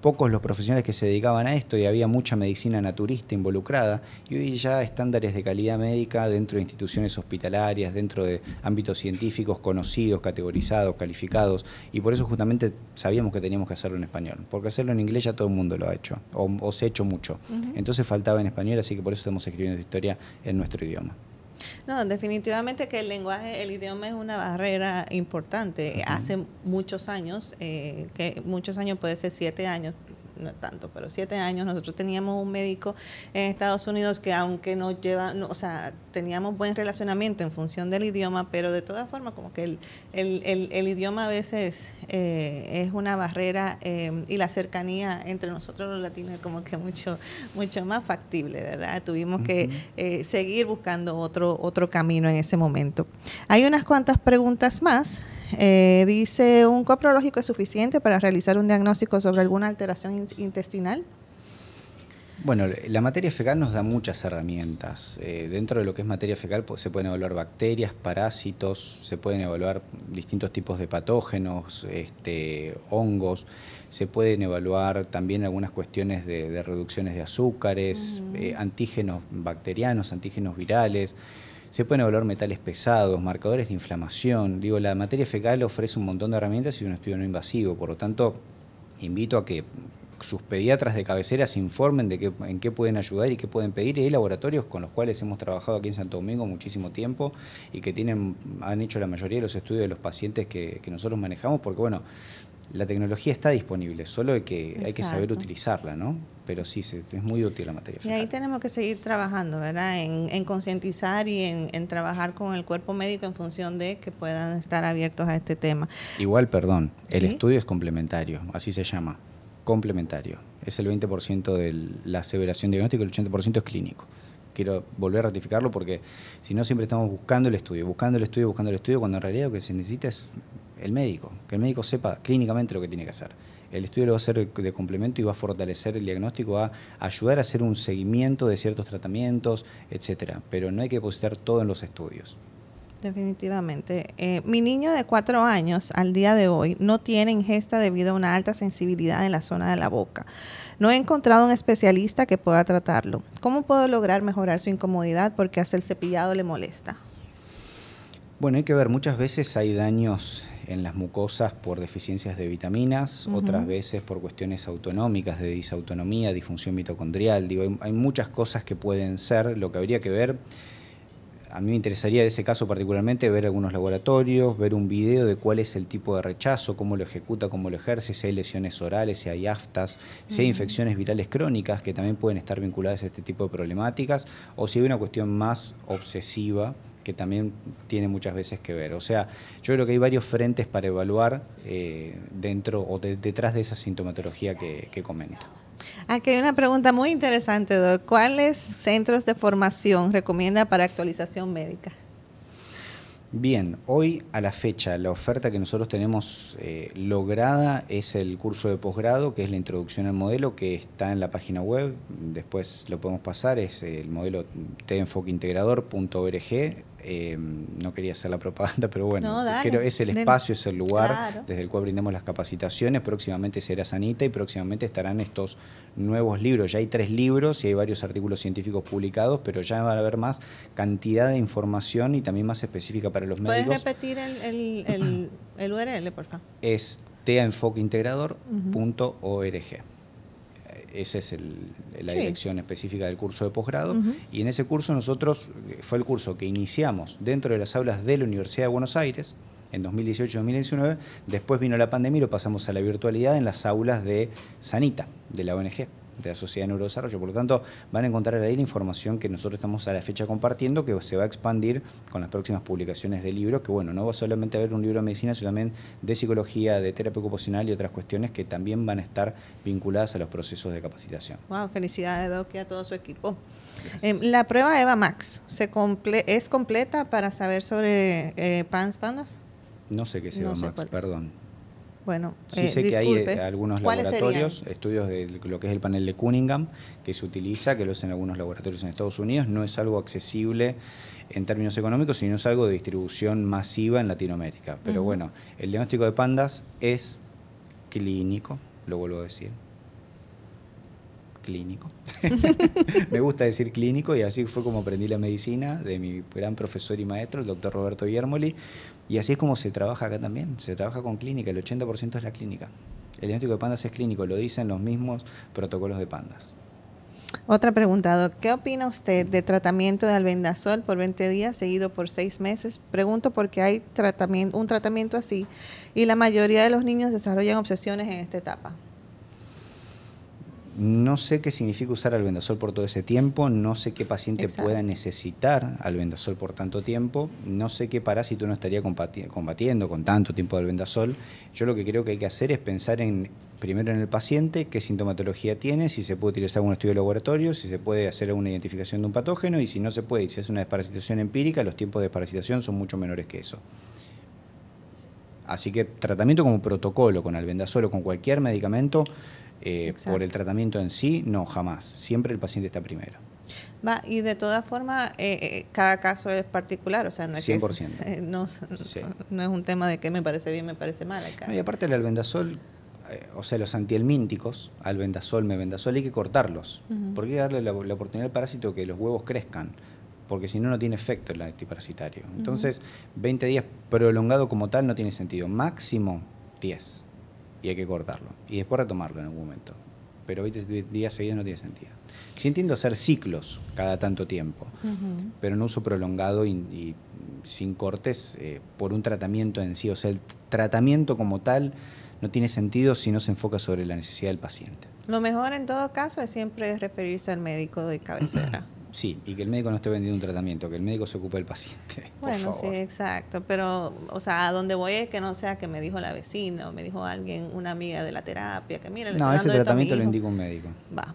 pocos los profesionales que se dedicaban a esto y había mucha medicina naturista involucrada, y hoy ya estándares de calidad médica dentro de instituciones hospitalarias, dentro de ámbitos científicos conocidos, categorizados, calificados, y por eso justamente sabíamos que teníamos que hacerlo en español, porque hacerlo en inglés ya todo el mundo lo ha hecho, o se ha hecho mucho. Entonces faltaba en español, así que por eso estamos escribiendo esta historia en nuestro idioma. No, definitivamente que el lenguaje, el idioma es una barrera importante. Hace muchos años, puede ser 7 años, no tanto, pero 7 años, nosotros teníamos un médico en Estados Unidos que aunque nos lleva, teníamos buen relacionamiento en función del idioma, pero de todas formas como que el idioma a veces es una barrera, y la cercanía entre nosotros los latinos es como que mucho más factible, ¿verdad? Tuvimos que seguir buscando otro camino en ese momento. Hay unas cuantas preguntas más. Dice, ¿un coprológico es suficiente para realizar un diagnóstico sobre alguna alteración intestinal? Bueno, la materia fecal nos da muchas herramientas. Dentro de lo que es materia fecal se pueden evaluar bacterias, parásitos, se pueden evaluar distintos tipos de patógenos, hongos, se pueden evaluar también algunas cuestiones de reducciones de azúcares, antígenos bacterianos, antígenos virales. Se pueden evaluar metales pesados, marcadores de inflamación. Digo, la materia fecal ofrece un montón de herramientas y un estudio no invasivo. Por lo tanto, invito a que sus pediatras de cabecera se informen de en qué pueden ayudar y qué pueden pedir. Y hay laboratorios con los cuales hemos trabajado aquí en Santo Domingo muchísimo tiempo y que han hecho la mayoría de los estudios de los pacientes que nosotros manejamos, porque bueno, la tecnología está disponible, solo hay que saber utilizarla, ¿no? Pero sí, es muy útil la materia fecal. Y ahí tenemos que seguir trabajando, ¿verdad? En concientizar y en trabajar con el cuerpo médico en función de que puedan estar abiertos a este tema. Igual, perdón, el estudio es complementario, así se llama, complementario. Es el 20% de la aseveración diagnóstica, el 80% es clínico. Quiero volver a ratificarlo porque si no siempre estamos buscando el estudio, cuando en realidad lo que se necesita es el médico, que el médico sepa clínicamente lo que tiene que hacer. El estudio lo va a hacer de complemento y va a fortalecer el diagnóstico, va a ayudar a hacer un seguimiento de ciertos tratamientos, etcétera. Pero no hay que depositar todo en los estudios. Definitivamente. Mi niño de 4 años al día de hoy no tiene ingesta debido a una alta sensibilidad en la zona de la boca. No he encontrado un especialista que pueda tratarlo. ¿Cómo puedo lograr mejorar su incomodidad porque hasta el cepillado le molesta? Bueno, hay que ver, muchas veces hay daños en las mucosas por deficiencias de vitaminas, otras veces por cuestiones autonómicas, de disautonomía, disfunción mitocondrial. Digo, hay muchas cosas que pueden ser. Lo que habría que ver, a mí me interesaría de ese caso particularmente ver algunos laboratorios, ver un video de cuál es el tipo de rechazo, cómo lo ejecuta, cómo lo ejerce, si hay lesiones orales, si hay aftas, si hay infecciones virales crónicas que también pueden estar vinculadas a este tipo de problemáticas, o si hay una cuestión más obsesiva que también tiene muchas veces que ver. O sea, yo creo que hay varios frentes para evaluar dentro o detrás de esa sintomatología que comento. Aquí hay una pregunta muy interesante, Doc. ¿Cuáles centros de formación recomienda para actualización médica? Bien, hoy a la fecha la oferta que nosotros tenemos lograda es el curso de posgrado, que es la introducción al modelo, que está en la página web, después lo podemos pasar, es el modelo tenfoqueintegrador.org. No quería hacer la propaganda, pero bueno, creo es el espacio, es el lugar desde el cual brindamos las capacitaciones. Próximamente será Sanita y próximamente estarán estos nuevos libros. Ya hay 3 libros y hay varios artículos científicos publicados, pero ya va a haber más cantidad de información y también más específica para los médicos. ¿Puedes repetir el URL, por favor? Es tenfoqueintegrador.org. Esa es la dirección específica del curso de posgrado. Y en ese curso nosotros, fue el curso que iniciamos dentro de las aulas de la Universidad de Buenos Aires en 2018-2019. Después vino la pandemia y lo pasamos a la virtualidad en las aulas de Sanita, de la ONG, de la Sociedad de Neurodesarrollo. Por lo tanto, van a encontrar ahí la información que nosotros estamos a la fecha compartiendo, que se va a expandir con las próximas publicaciones de libros, que bueno, no va solamente a haber un libro de medicina, sino también de psicología, de terapia ocupacional y otras cuestiones que también van a estar vinculadas a los procesos de capacitación. Wow, felicidades, Doc, y a todo su equipo. La prueba EVA Max ¿es completa para saber sobre pandas? No sé qué es EVA Max, perdón. Bueno, sí sé disculpe. Que hay algunos laboratorios, estudios de lo que es el panel de Cunningham, que se utiliza, que lo hacen algunos laboratorios en Estados Unidos. No es algo accesible en términos económicos, sino es algo de distribución masiva en Latinoamérica. Pero bueno, el diagnóstico de pandas es clínico, lo vuelvo a decir. Clínico. Me gusta decir clínico y así fue como aprendí la medicina de mi gran profesor y maestro, el doctor Roberto Yermoli. Y así es como se trabaja acá también, se trabaja con clínica, el 80% es la clínica. El diagnóstico de pandas es clínico, lo dicen los mismos protocolos de pandas. Otra pregunta, Doc. ¿Qué opina usted de tratamiento de albendazol por 20 días seguido por 6 meses? Pregunto porque hay un tratamiento así y la mayoría de los niños desarrollan obsesiones en esta etapa. No sé qué significa usar albendazol por todo ese tiempo, no sé qué paciente pueda necesitar albendazol por tanto tiempo, no sé qué parásito uno estaría combatiendo con tanto tiempo de albendazol. Yo lo que creo que hay que hacer es pensar primero en el paciente, qué sintomatología tiene, si se puede utilizar algún estudio de laboratorio, si se puede hacer alguna identificación de un patógeno y si no se puede, y si es una desparasitación empírica, los tiempos de desparasitación son mucho menores que eso. Así que tratamiento como protocolo con albendazol o con cualquier medicamento, por el tratamiento en sí, no, jamás. Siempre el paciente está primero. Y de todas formas, cada caso es particular, o sea, no es 100%. Que no es un tema de que me parece bien, me parece mal. No, y aparte el albendazol, o sea, los antihelmínticos, albendazol, mebendazol, hay que cortarlos. Porque hay que darle la oportunidad al parásito que los huevos crezcan, porque si no, no tiene efecto el antiparasitario. Entonces, 20 días prolongado como tal no tiene sentido. Máximo 10. Y hay que cortarlo. Y después retomarlo en algún momento. Pero 20 días seguidos no tiene sentido. Sí entiendo hacer ciclos cada tanto tiempo, pero no uso prolongado y sin cortes por un tratamiento en sí. O sea, el tratamiento como tal no tiene sentido si no se enfoca sobre la necesidad del paciente. Lo mejor en todo caso es siempre referirse al médico de cabecera. Sí, y que el médico no esté vendiendo un tratamiento, que el médico se ocupe del paciente. Bueno, por favor. Sí, exacto. Pero, o sea, a donde voy es que no sea que me dijo la vecina o me dijo alguien, una amiga de la terapia, que mira, no, ese tratamiento lo indica un médico. Va.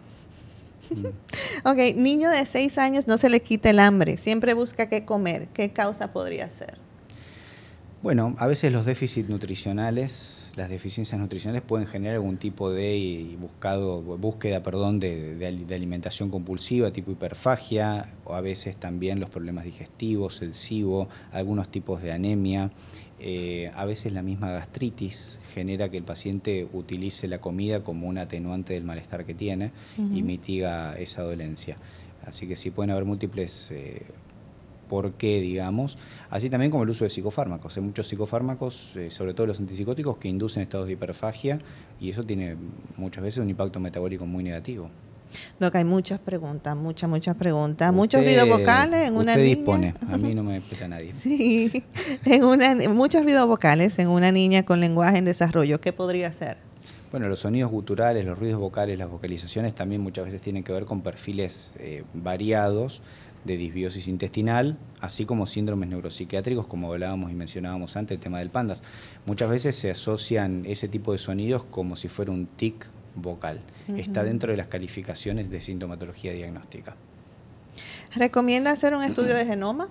Ok, niño de 6 años no se le quita el hambre, siempre busca qué comer. ¿Qué causa podría ser? Bueno, a veces los déficits nutricionales, las deficiencias nutricionales pueden generar algún tipo de búsqueda de alimentación compulsiva, tipo hiperfagia, o a veces también los problemas digestivos, el SIBO, algunos tipos de anemia. A veces la misma gastritis genera que el paciente utilice la comida como un atenuante del malestar que tiene y mitiga esa dolencia. Así que sí pueden haber múltiples por qué, digamos, así también como el uso de psicofármacos. Hay muchos psicofármacos, sobre todo los antipsicóticos, que inducen estados de hiperfagia y eso tiene muchas veces un impacto metabólico muy negativo. Doc, hay muchas preguntas, muchas preguntas. Muchos ruidos vocales en una niña. Usted dispone, a mí no me peta nadie. Sí, muchos ruidos vocales en una niña con lenguaje en desarrollo. ¿Qué podría ser? Bueno, los sonidos guturales, los ruidos vocales, las vocalizaciones también muchas veces tienen que ver con perfiles variados de disbiosis intestinal, así como síndromes neuropsiquiátricos, como hablábamos y mencionábamos antes, el tema del PANDAS. Muchas veces se asocian ese tipo de sonidos como si fuera un tic vocal. Está dentro de las calificaciones de sintomatología diagnóstica. ¿Recomienda hacer un estudio de genoma?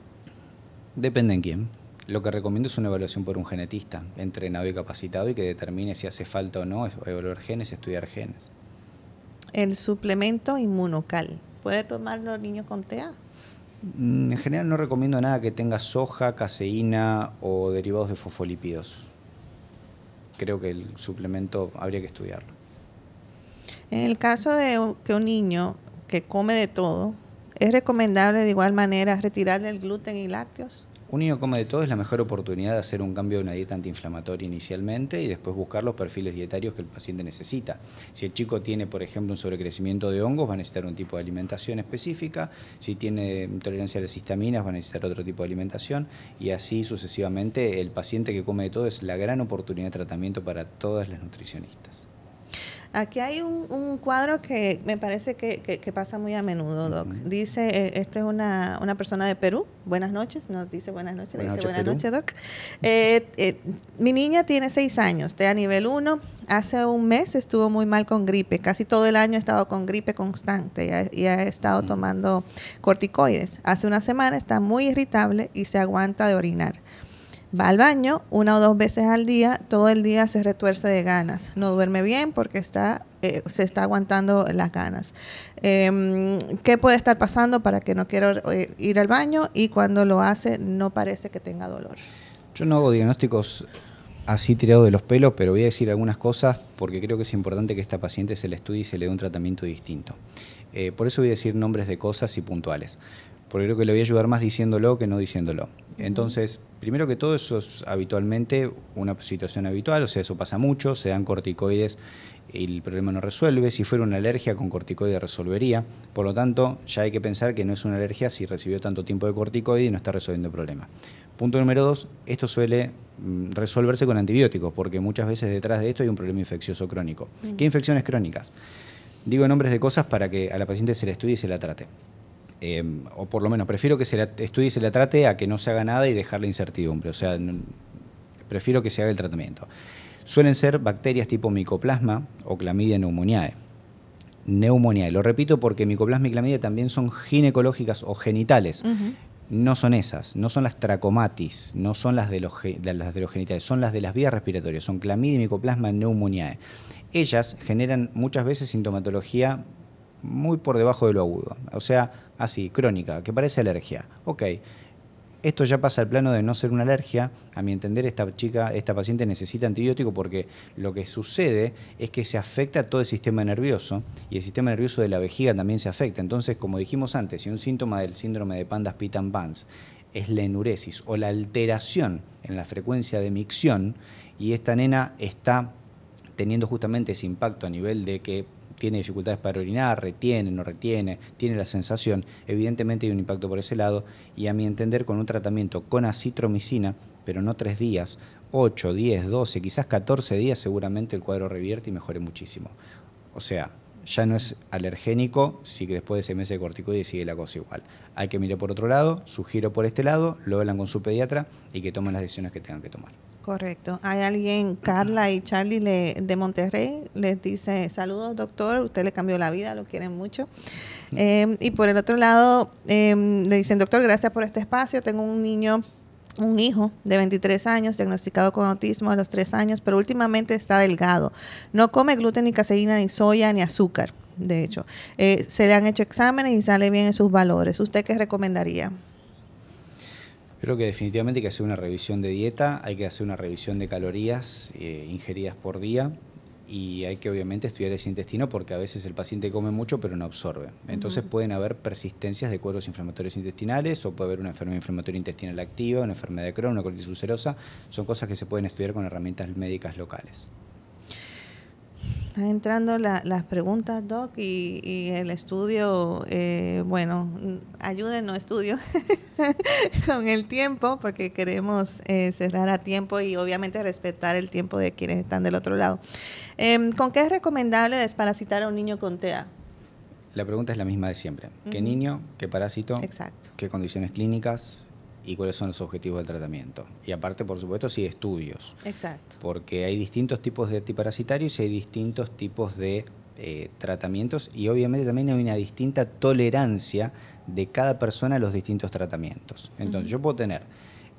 Depende en quién. Lo que recomiendo es una evaluación por un genetista, entrenado y capacitado, y que determine si hace falta o no evaluar genes, estudiar genes. El suplemento inmunocal, ¿puede tomar los niños con TEA? En general no recomiendo nada que tenga soja, caseína o derivados de fosfolípidos. Creo que el suplemento habría que estudiarlo. En el caso de que un niño que come de todo, ¿es recomendable de igual manera retirarle el gluten y lácteos? Un niño come de todo es la mejor oportunidad de hacer un cambio de una dieta antiinflamatoria inicialmente y después buscar los perfiles dietarios que el paciente necesita. Si el chico tiene, por ejemplo, un sobrecrecimiento de hongos, va a necesitar un tipo de alimentación específica. Si tiene intolerancia a las histaminas, va a necesitar otro tipo de alimentación. Y así sucesivamente, el paciente que come de todo es la gran oportunidad de tratamiento para todas las nutricionistas. Aquí hay un cuadro que me parece que pasa muy a menudo, Doc. Dice, esta es una persona de Perú. Buenas noches, nos dice buenas noches. Buenas noches, Doc. Mi niña tiene 6 años, TEA nivel 1. Hace un mes estuvo muy mal con gripe. Casi todo el año ha estado con gripe constante y ha estado tomando corticoides. Hace una semana está muy irritable y se aguanta de orinar. Va al baño 1 o 2 veces al día, todo el día se retuerce de ganas. No duerme bien porque se está aguantando las ganas. ¿Qué puede estar pasando para que no quiera ir al baño? Y cuando lo hace, no parece que tenga dolor. Yo no hago diagnósticos así tirado de los pelos, pero voy a decir algunas cosas porque creo que es importante que esta paciente se le estudie y se le dé un tratamiento distinto. Por eso voy a decir nombres de cosas y puntuales, porque creo que le voy a ayudar más diciéndolo que no diciéndolo. Entonces, primero que todo, eso es habitualmente una situación habitual, o sea, eso pasa mucho, se dan corticoides y el problema no resuelve. Si fuera una alergia, con corticoide resolvería. Por lo tanto, ya hay que pensar que no es una alergia si recibió tanto tiempo de corticoide y no está resolviendo el problema. Punto número 2, esto suele resolverse con antibióticos, porque muchas veces detrás de esto hay un problema infeccioso crónico. ¿Qué infecciones crónicas? Digo nombres de cosas para que a la paciente se la estudie y se la trate. O por lo menos prefiero que se la estudie y se la trate a que no se haga nada y dejar la incertidumbre. O sea, prefiero que se haga el tratamiento. Suelen ser bacterias tipo Mycoplasma o Clamidia pneumoniae. Lo repito porque Mycoplasma y Clamidia también son ginecológicas o genitales. No son esas, no son las trachomatis, no son las de los genitales, son las de las vías respiratorias, son Clamidia y Mycoplasma pneumoniae. Ellas generan muchas veces sintomatología muy por debajo de lo agudo, o sea, así, crónica, que parece alergia. Ok, esto ya pasa al plano de no ser una alergia. A mi entender, esta paciente necesita antibiótico porque lo que sucede es que se afecta todo el sistema nervioso y el sistema nervioso de la vejiga también se afecta. Entonces, como dijimos antes, si un síntoma del síndrome de Pandas-Pitt-Pans es la enuresis o la alteración en la frecuencia de micción y esta nena está teniendo justamente ese impacto a nivel de que tiene dificultades para orinar, retiene, no retiene, tiene la sensación, evidentemente hay un impacto por ese lado y a mi entender con un tratamiento con acitromicina, pero no 3 días, 8, 10, 12, quizás 14 días seguramente el cuadro revierte y mejore muchísimo. O sea, ya no es alergénico si después de ese mes de corticoide sigue la cosa igual. Hay que mirar por otro lado, sugiero por este lado, lo hablan con su pediatra y que tomen las decisiones que tengan que tomar. Correcto. Hay alguien, Carla y Charlie de Monterrey, les dice, saludos doctor, usted le cambió la vida, lo quieren mucho. Y por el otro lado, le dicen, doctor, gracias por este espacio, tengo un hijo de 23 años, diagnosticado con autismo a los 3 años, pero últimamente está delgado. No come gluten, ni caseína, ni soya, ni azúcar, de hecho. Se le han hecho exámenes y sale bien en sus valores. ¿Usted qué recomendaría? Creo que definitivamente hay que hacer una revisión de dieta, hay que hacer una revisión de calorías ingeridas por día y hay que obviamente estudiar ese intestino porque a veces el paciente come mucho pero no absorbe. Entonces pueden haber persistencias de cuadros inflamatorios intestinales o puede haber una enfermedad inflamatoria intestinal activa, una enfermedad de Crohn, una colitis ulcerosa. Son cosas que se pueden estudiar con herramientas médicas locales. Están entrando las preguntas, Doc, y el estudio, bueno, ayúdenos, estudio, con el tiempo, porque queremos cerrar a tiempo y obviamente respetar el tiempo de quienes están del otro lado. ¿Con qué es recomendable desparasitar a un niño con TEA? La pregunta es la misma de siempre. ¿Qué niño? ¿Qué parásito? Exacto. ¿Qué condiciones clínicas? ¿Y cuáles son los objetivos del tratamiento? Y aparte, por supuesto, sí, estudios. Exacto. Porque hay distintos tipos de antiparasitarios y hay distintos tipos de tratamientos, y obviamente también hay una distinta tolerancia de cada persona a los distintos tratamientos. Entonces, yo puedo tener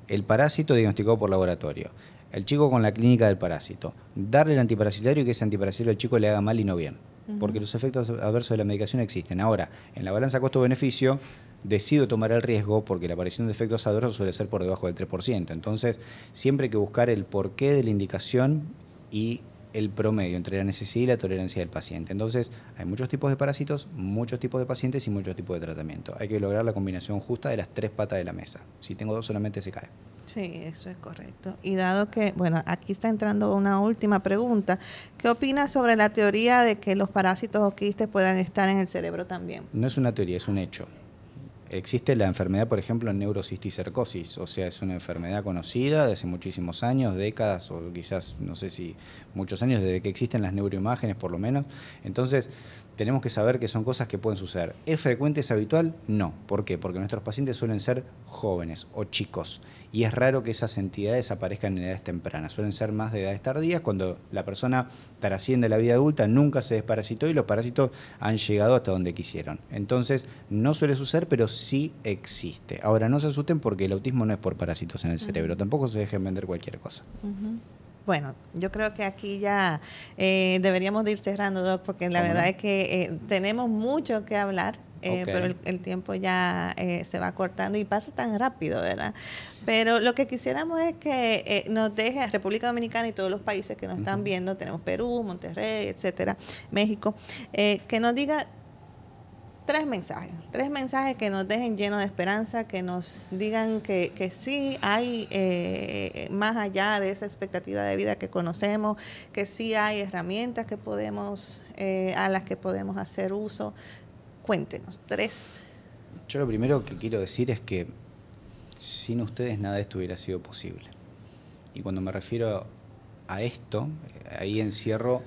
el parásito diagnosticado por laboratorio, el chico con la clínica del parásito, darle el antiparasitario y que ese antiparasitario al chico le haga mal y no bien. Porque los efectos adversos de la medicación existen. Ahora, en la balanza costo-beneficio, decido tomar el riesgo porque la aparición de efectos adversos suele ser por debajo del 3%. Entonces, siempre hay que buscar el porqué de la indicación y el promedio entre la necesidad y la tolerancia del paciente. Entonces, hay muchos tipos de parásitos, muchos tipos de pacientes y muchos tipos de tratamiento. Hay que lograr la combinación justa de las 3 patas de la mesa. Si tengo 2, solamente se cae. Sí, eso es correcto. Y dado que, bueno, aquí está entrando una última pregunta, ¿qué opinas sobre la teoría de que los parásitos o quistes puedan estar en el cerebro también? No es una teoría, es un hecho. Existe la enfermedad, por ejemplo, neurocisticercosis, o sea, es una enfermedad conocida de hace muchísimos años, décadas, o quizás, no sé si muchos años, desde que existen las neuroimágenes por lo menos. Entonces, tenemos que saber que son cosas que pueden suceder. ¿Es frecuente, es habitual? No. ¿Por qué? Porque nuestros pacientes suelen ser jóvenes o chicos, y es raro que esas entidades aparezcan en edades tempranas. Suelen ser más de edades tardías, cuando la persona trasciende la vida adulta, nunca se desparasitó y los parásitos han llegado hasta donde quisieron. Entonces, no suele suceder, pero sí existe. Ahora, no se asusten porque el autismo no es por parásitos en el cerebro. Tampoco se dejen vender cualquier cosa. Bueno, yo creo que aquí ya deberíamos de ir cerrando, Doc, porque la verdad es que tenemos mucho que hablar. Pero el tiempo ya se va cortando y pasa tan rápido, ¿verdad? Pero lo que quisiéramos es que nos deje República Dominicana y todos los países que nos están viendo, tenemos Perú, Monterrey, etcétera, México, que nos diga tres mensajes que nos dejen llenos de esperanza, que nos digan que sí hay más allá de esa expectativa de vida que conocemos, que sí hay herramientas que podemos a las que podemos hacer uso. Cuéntenos, 3. Yo lo primero que quiero decir es que sin ustedes nada de esto hubiera sido posible. Y cuando me refiero a esto, ahí encierro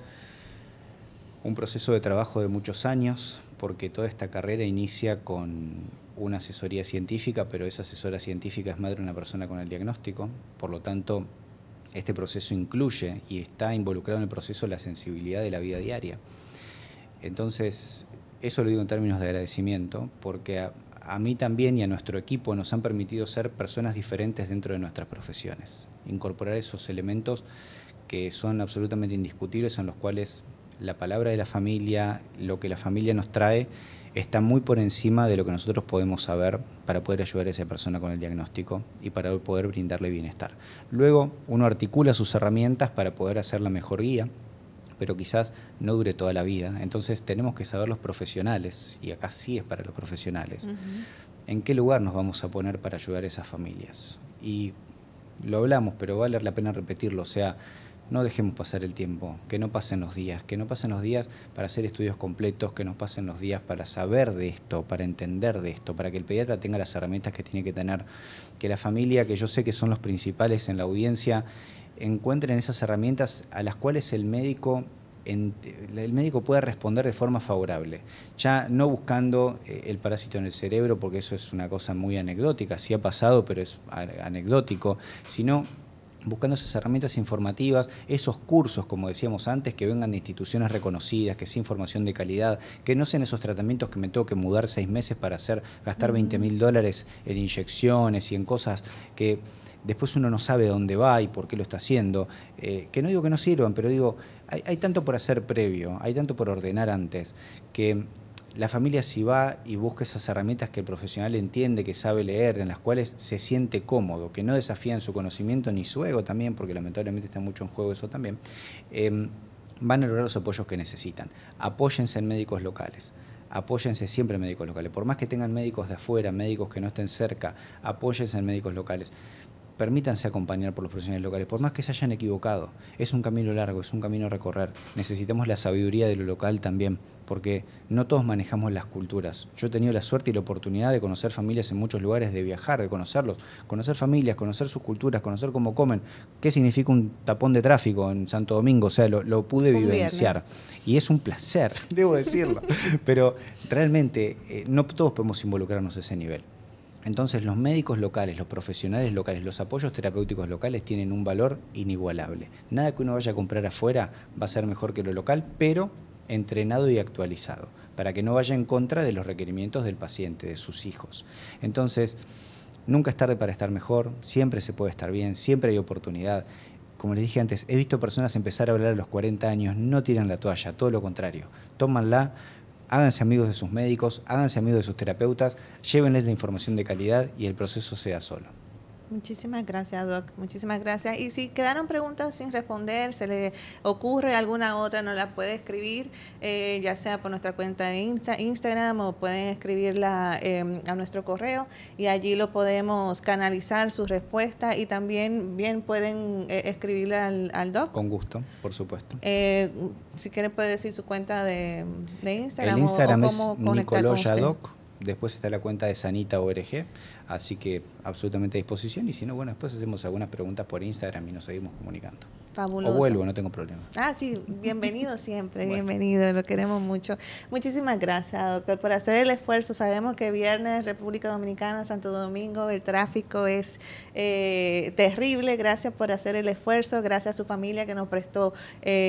un proceso de trabajo de muchos años, porque toda esta carrera inicia con una asesoría científica, pero esa asesoría científica es madre de una persona con el diagnóstico. Por lo tanto, este proceso incluye y está involucrado en el proceso la sensibilidad de la vida diaria. Entonces, eso lo digo en términos de agradecimiento, porque a mí también y a nuestro equipo nos han permitido ser personas diferentes dentro de nuestras profesiones. Incorporar esos elementos que son absolutamente indiscutibles, en los cuales la palabra de la familia, lo que la familia nos trae, está muy por encima de lo que nosotros podemos saber para poder ayudar a esa persona con el diagnóstico y para poder brindarle bienestar. Luego, uno articula sus herramientas para poder hacer la mejor guía, pero quizás no dure toda la vida. Entonces tenemos que saber los profesionales, y acá sí es para los profesionales, en qué lugar nos vamos a poner para ayudar a esas familias. Y lo hablamos, pero vale la pena repetirlo, o sea, no dejemos pasar el tiempo, que no pasen los días para hacer estudios completos, que no pasen los días para saber de esto, para entender de esto, para que el pediatra tenga las herramientas que tiene que tener, que la familia, que yo sé que son los principales en la audiencia, encuentren esas herramientas a las cuales el médico pueda responder de forma favorable, ya no buscando el parásito en el cerebro, porque eso es una cosa muy anecdótica, sí ha pasado, pero es anecdótico, sino buscando esas herramientas informativas, esos cursos, como decíamos antes, que vengan de instituciones reconocidas, que sea información de calidad, que no sean esos tratamientos que me tengo que mudar 6 meses para gastar $20.000 en inyecciones y en cosas que después uno no sabe dónde va y por qué lo está haciendo, que no digo que no sirvan, pero digo, hay tanto por hacer previo, hay tanto por ordenar antes, que la familia, si va y busca esas herramientas que el profesional entiende, que sabe leer, en las cuales se siente cómodo, que no desafían su conocimiento ni su ego también, porque lamentablemente está mucho en juego eso también, van a lograr los apoyos que necesitan. Apóyense en médicos locales. Apóyense siempre en médicos locales. Por más que tengan médicos de afuera, médicos que no estén cerca, apóyense en médicos locales. permítanse acompañar por los profesionales locales, por más que se hayan equivocado. Es un camino largo, es un camino a recorrer. Necesitamos la sabiduría de lo local también, porque no todos manejamos las culturas. Yo he tenido la suerte y la oportunidad de conocer familias en muchos lugares, de viajar, de conocerlos, conocer familias, conocer sus culturas, conocer cómo comen, qué significa un tapón de tráfico en Santo Domingo, o sea, lo pude vivenciar. Y es un placer, debo decirlo. Pero realmente no todos podemos involucrarnos a ese nivel. Entonces los médicos locales, los profesionales locales, los apoyos terapéuticos locales tienen un valor inigualable. Nada que uno vaya a comprar afuera va a ser mejor que lo local, pero entrenado y actualizado, para que no vaya en contra de los requerimientos del paciente, de sus hijos. Entonces, nunca es tarde para estar mejor, siempre se puede estar bien, siempre hay oportunidad. Como les dije antes, he visto personas empezar a hablar a los 40 años, no tiran la toalla, todo lo contrario, tómanla. Háganse amigos de sus médicos, háganse amigos de sus terapeutas, llévenles la información de calidad y el proceso sea solo. Muchísimas gracias, Doc. Muchísimas gracias. Y si quedaron preguntas sin responder, se le ocurre alguna otra, nos la puede escribir, ya sea por nuestra cuenta de Instagram o pueden escribirla a nuestro correo y allí lo podemos canalizar su respuesta y también bien pueden escribirle al Doc. Con gusto, por supuesto. Si quiere puede decir su cuenta de Instagram. El Instagram o es cómo conectar con usted. Nicoloyadoc. Después está la cuenta de Sanita.org, así que absolutamente a disposición. Y si no, bueno, después hacemos algunas preguntas por Instagram y nos seguimos comunicando. Fabuloso. O vuelvo, no tengo problema. Ah, sí, bienvenido siempre, bueno. Bienvenido, lo queremos mucho. Muchísimas gracias, doctor, por hacer el esfuerzo. Sabemos que viernes, República Dominicana, Santo Domingo, el tráfico es terrible. Gracias por hacer el esfuerzo, gracias a su familia que nos prestó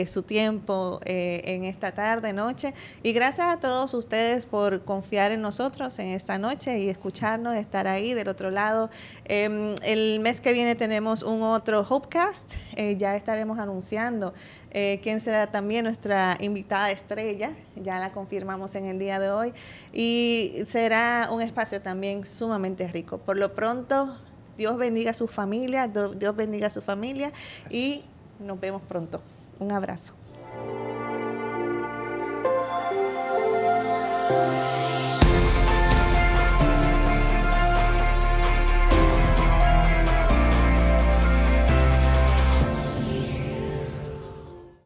su tiempo en esta tarde, noche. Y gracias a todos ustedes por confiar en nosotros en esta noche y escucharnos, estar ahí del otro lado. El mes que viene tenemos un otro Hopecast, ya estaremos anunciando quién será también nuestra invitada estrella, ya la confirmamos en el día de hoy, y será un espacio también sumamente rico. Por lo pronto, Dios bendiga a su familia, Dios bendiga a su familia y nos vemos pronto. Un abrazo.